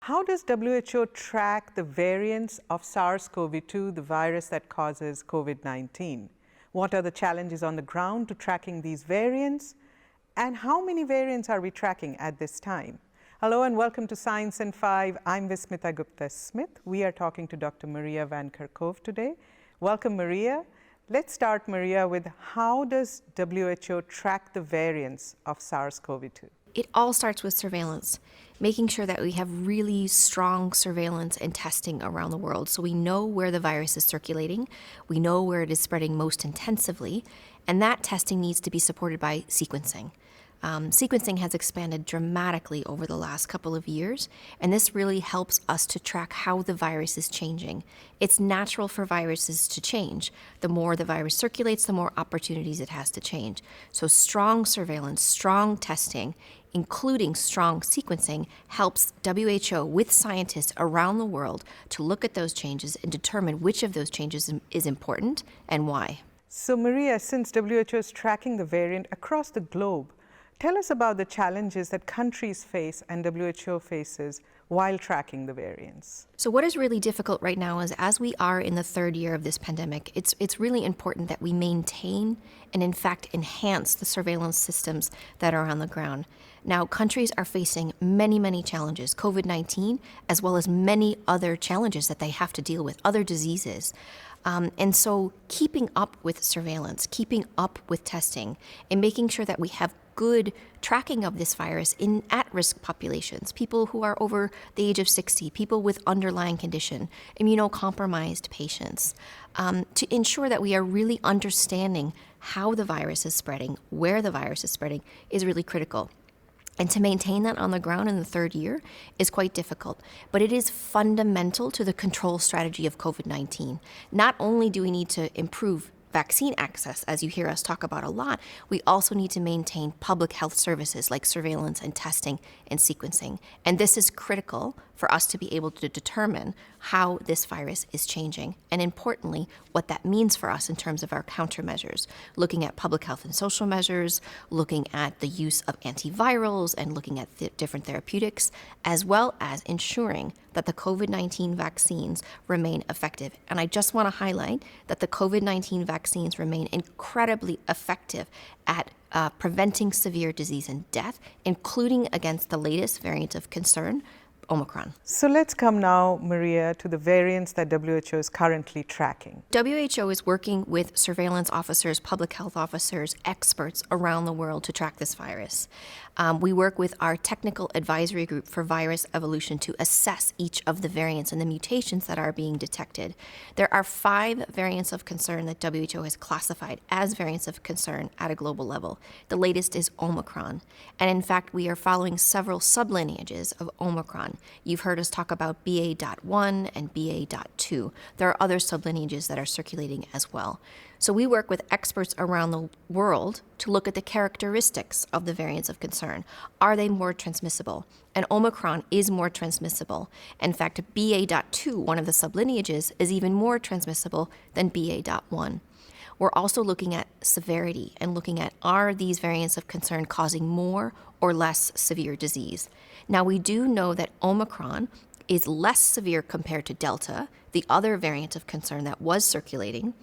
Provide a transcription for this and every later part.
How does WHO track the variants of SARS-CoV-2, the virus that causes COVID-19? What are the challenges on the ground to tracking these variants? And how many variants are we tracking at this time? Hello and welcome to Science in 5. I'm Vismita Gupta-Smith. We are talking to Dr. Maria Van Kerkhove today. Welcome, Maria. Let's start, Maria, with how does WHO track the variants of SARS-CoV-2? It all starts with surveillance, making sure that we have really strong surveillance and testing around the world so we know where the virus is circulating, we know where it is spreading most intensively, and that testing needs to be supported by sequencing. Sequencing has expanded dramatically over the last couple of years, and this really helps us to track how the virus is changing. It's natural for viruses to change. The more the virus circulates, the more opportunities it has to change. So strong surveillance, strong testing, including strong sequencing, helps WHO with scientists around the world to look at those changes and determine which of those changes is important and why. So, Maria, since WHO is tracking the variant across the globe, tell us about the challenges that countries face and WHO faces while tracking the variants. So what is really difficult right now is, as we are in the third year of this pandemic, it's really important that we maintain and in fact enhance the surveillance systems that are on the ground. Now, countries are facing many challenges, COVID-19, as well as many other challenges that they have to deal with, other diseases. And so keeping up with surveillance, keeping up with testing, and making sure that we have good tracking of this virus in at-risk populations, people who are over the age of 60, people with underlying condition, immunocompromised patients, to ensure that we are really understanding how the virus is spreading, where the virus is spreading, is really critical. And to maintain that on the ground in the third year is quite difficult, but it is fundamental to the control strategy of COVID-19. Not only do we need to improve vaccine access, as you hear us talk about a lot, we also need to maintain public health services like surveillance and testing and sequencing. And this is critical for us to be able to determine how this virus is changing, and importantly, what that means for us in terms of our countermeasures, looking at public health and social measures, looking at the use of antivirals, and looking at different therapeutics, as well as ensuring that the COVID-19 vaccines remain effective. And I just want to highlight that the COVID-19 vaccines remain incredibly effective at preventing severe disease and death, including against the latest variant of concern, Omicron. So let's come now, Maria, to the variants that WHO is currently tracking. WHO is working with surveillance officers, public health officers, experts around the world to track this virus. We work with our technical advisory group for virus evolution to assess each of the variants and the mutations that are being detected. There are 5 variants of concern that WHO has classified as variants of concern at a global level. The latest is Omicron. And in fact, we are following several sublineages of Omicron. You've heard us talk about BA.1 and BA.2. There are other sublineages that are circulating as well. So we work with experts around the world to look at the characteristics of the variants of concern. Are they more transmissible? And Omicron is more transmissible. In fact, BA.2, one of the sublineages, is even more transmissible than BA.1. We're also looking at severity and looking at, are these variants of concern causing more or less severe disease? Now, we do know that Omicron is less severe compared to Delta, the other variant of concern that was circulating,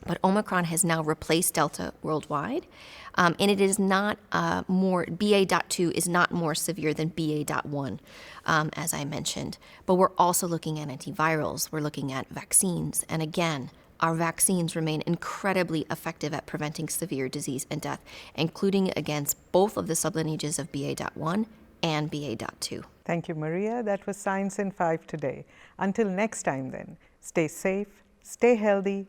but Omicron has now replaced Delta worldwide, and it is not BA.2 is not more severe than BA.1, as I mentioned. But we're also looking at antivirals, we're looking at vaccines, and again, our vaccines remain incredibly effective at preventing severe disease and death, including against both of the sublineages of BA.1 and BA.2. Thank you, Maria. That was Science in 5 today. Until next time then, stay safe, stay healthy,